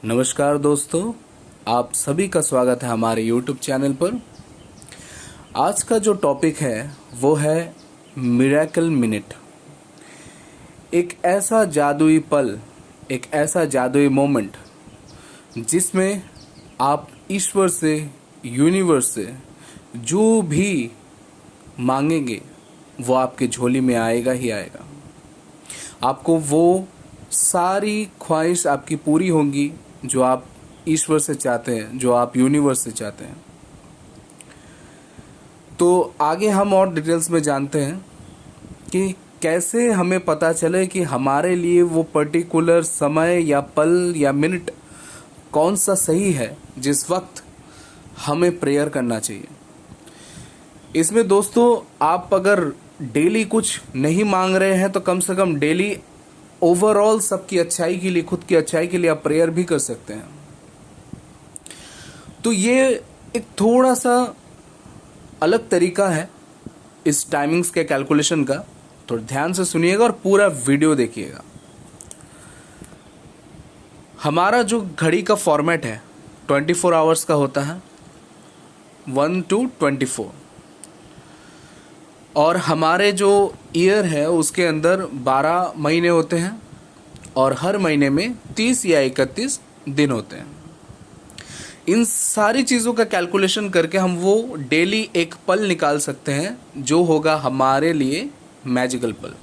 नमस्कार दोस्तों, आप सभी का स्वागत है हमारे YouTube चैनल पर। आज का जो टॉपिक है वो है मिरेकल मिनट। एक ऐसा जादुई पल, एक ऐसा जादुई मोमेंट जिसमें आप ईश्वर से, यूनिवर्स से जो भी मांगेंगे वो आपके झोली में आएगा ही आएगा। आपको वो सारी ख्वाहिश आपकी पूरी होंगी जो आप ईश्वर से चाहते हैं, जो आप यूनिवर्स से चाहते हैं। तो आगे हम और डिटेल्स में जानते हैं कि कैसे हमें पता चले कि हमारे लिए वो पर्टिकुलर समय या पल या मिनट कौन सा सही है जिस वक्त हमें प्रेयर करना चाहिए। इसमें दोस्तों, आप अगर डेली कुछ नहीं मांग रहे हैं तो कम से कम डेली ओवरऑल सबकी अच्छाई के लिए, खुद की अच्छाई के लिए आप प्रेयर भी कर सकते हैं। तो ये एक थोड़ा सा अलग तरीका है इस टाइमिंग्स के कैलकुलेशन का। तो ध्यान से सुनिएगा और पूरा वीडियो देखिएगा। हमारा जो घड़ी का फॉर्मेट है 24 आवर्स का होता है, 1 to 24। और हमारे जो ईयर है उसके अंदर 12 महीने होते हैं और हर महीने में 30 या 31 दिन होते हैं। इन सारी चीज़ों का कैलकुलेशन करके हम वो डेली एक पल निकाल सकते हैं जो होगा हमारे लिए मैजिकल पल।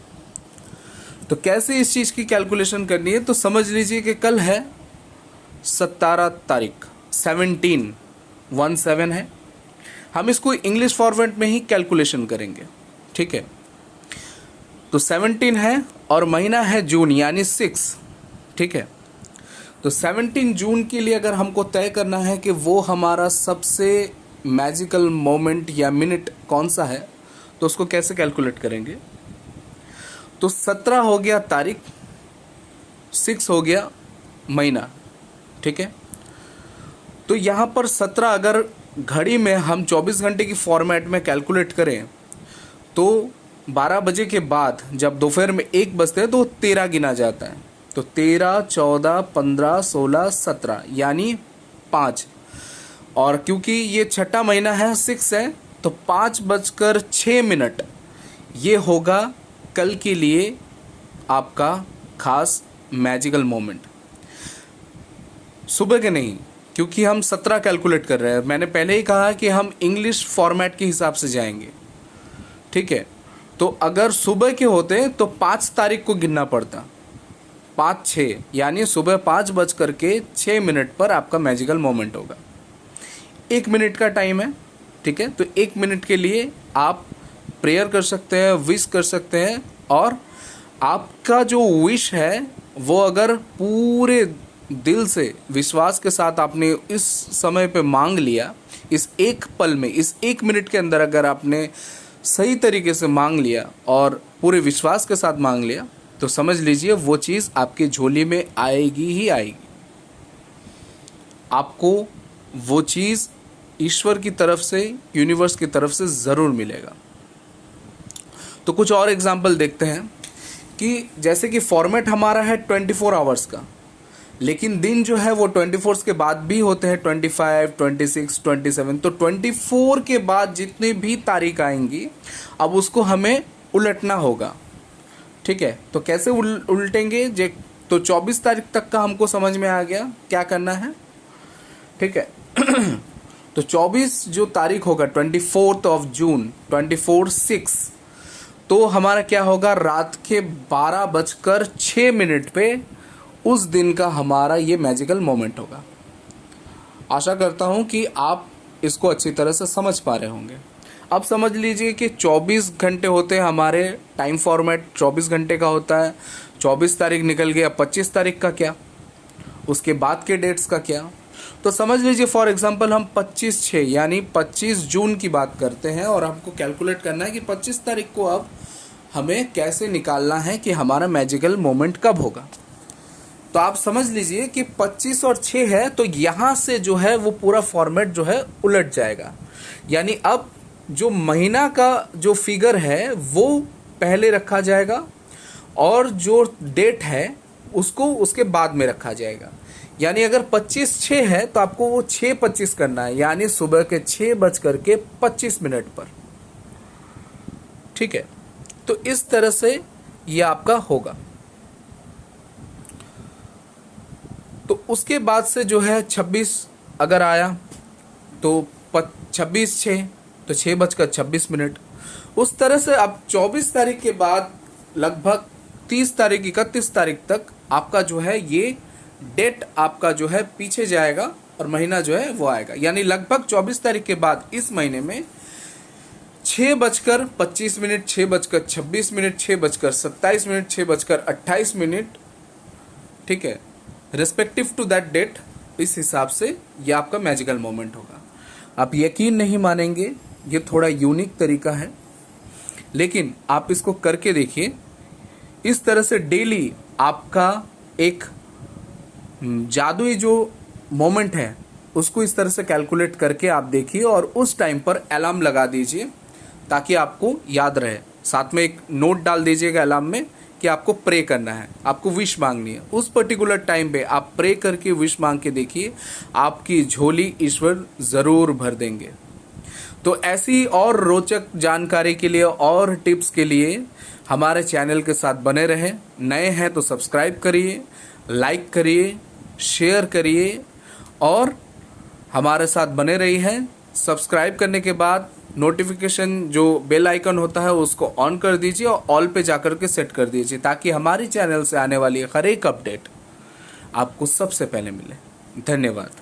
तो कैसे इस चीज़ की कैलकुलेशन करनी है, तो समझ लीजिए कि कल है 17 तारीख, 17 है। हम इसको इंग्लिश फॉर्मेट में ही कैलकुलेशन करेंगे, ठीक है। तो 17 है और महीना है जून यानी 6, ठीक है। तो 17 जून के लिए अगर हमको तय करना है कि वो हमारा सबसे मैजिकल मोमेंट या मिनट कौन सा है, तो उसको कैसे कैलकुलेट करेंगे। तो 17 हो गया तारीख, 6 हो गया महीना, ठीक है। तो यहाँ पर 17 अगर घड़ी में हम 24 घंटे की फॉर्मेट में कैलकुलेट करें तो 12 बजे के बाद जब दोपहर में 1 बजते हैं तो 13 गिना जाता है। तो 13, 14, 15, 16, 17 यानी 5। और क्योंकि ये छठा महीना है, 6 है, तो 5:06 ये होगा कल के लिए आपका खास मैजिकल मोमेंट। सुबह के नहीं, क्योंकि हम 17 कैलकुलेट कर रहे हैं। मैंने पहले ही कहा कि हम इंग्लिश फॉर्मेट के हिसाब से जाएंगे, ठीक है। तो अगर सुबह के होते तो 5 तारीख को गिनना पड़ता, 5-6 यानी सुबह 5:06 पर आपका मैजिकल मोमेंट होगा। 1 मिनट का टाइम है, ठीक है। तो 1 मिनट के लिए आप प्रेयर कर सकते हैं, विश कर सकते हैं। और आपका जो विश है वो अगर पूरे दिल से विश्वास के साथ आपने इस समय पे मांग लिया, इस एक पल में, इस 1 मिनट के अंदर अगर आपने सही तरीके से मांग लिया और पूरे विश्वास के साथ मांग लिया, तो समझ लीजिए वो चीज़ आपकी झोली में आएगी ही आएगी। आपको वो चीज़ ईश्वर की तरफ से, यूनिवर्स की तरफ से ज़रूर मिलेगा। तो कुछ और एग्जाम्पल देखते हैं कि जैसे कि फॉर्मेट हमारा है 24 आवर्स का, लेकिन दिन जो है वो 24 के बाद भी होते हैं, 25, 26, 27। तो 24 के बाद जितनी भी तारीख आएंगी अब उसको हमें उलटना होगा, ठीक है। तो कैसे उल्टेंगे जे, तो 24 तारीख तक का हमको समझ में आ गया क्या करना है, ठीक है। तो 24 जो तारीख होगा 24 जून, 24/6, तो हमारा क्या होगा, रात के 12:06 पे उस दिन का हमारा ये मैजिकल मोमेंट होगा। आशा करता हूँ कि आप इसको अच्छी तरह से समझ पा रहे होंगे। अब समझ लीजिए कि 24 घंटे होते हैं हमारे, टाइम फॉर्मेट 24 घंटे का होता है। 24 तारीख निकल गया, 25 तारीख का क्या, उसके बाद के डेट्स का क्या। तो समझ लीजिए फॉर एग्जांपल हम 25/6 यानी 25 जून की बात करते हैं और हमको कैलकुलेट करना है कि 25 तारीख को अब हमें कैसे निकालना है कि हमारा मैजिकल मोमेंट कब होगा। तो आप समझ लीजिए कि 25 और 6 है, तो यहाँ से जो है वो पूरा फॉर्मेट जो है उलट जाएगा। यानी अब जो महीना का जो फिगर है वो पहले रखा जाएगा और जो डेट है उसको उसके बाद में रखा जाएगा। यानी अगर 25:06 है तो आपको वो 6:25 करना है, यानी सुबह के 6:25 पर। ठीक है, तो इस तरह से ये आपका होगा। तो उसके बाद से जो है 26 अगर आया तो 26:06 तो 6:26। उस तरह से अब 24 तारीख के बाद लगभग 30 तारीख 31 तारीख तक आपका जो है ये डेट आपका जो है पीछे जाएगा और महीना जो है वो आएगा। यानी लगभग 24 तारीख के बाद इस महीने में 6:25, 6:26, 6:27, 6:28, ठीक है, रिस्पेक्टिव टू दैट डेट। इस हिसाब से ये आपका मैजिकल मोमेंट होगा। आप यकीन नहीं मानेंगे, ये थोड़ा यूनिक तरीका है, लेकिन आप इसको करके देखिए। इस तरह से डेली आपका एक जादुई जो मोमेंट है उसको इस तरह से कैलकुलेट करके आप देखिए और उस टाइम पर अलार्म लगा दीजिए ताकि आपको याद रहे। साथ में एक नोट डाल दीजिएगा अलार्म में कि आपको प्रे करना है, आपको विश मांगनी है। उस पर्टिकुलर टाइम पे आप प्रे करके विश मांग के देखिए, आपकी झोली ईश्वर ज़रूर भर देंगे। तो ऐसी और रोचक जानकारी के लिए और टिप्स के लिए हमारे चैनल के साथ बने रहें। नए हैं तो सब्सक्राइब करिए, लाइक करिए, शेयर करिए और हमारे साथ बने रही हैं। सब्सक्राइब करने के बाद नोटिफिकेशन जो बेल आइकन होता है उसको ऑन कर दीजिए और ऑल पे जाकर के सेट कर दीजिए ताकि हमारी चैनल से आने वाली हर एक अपडेट आपको सबसे पहले मिले। धन्यवाद।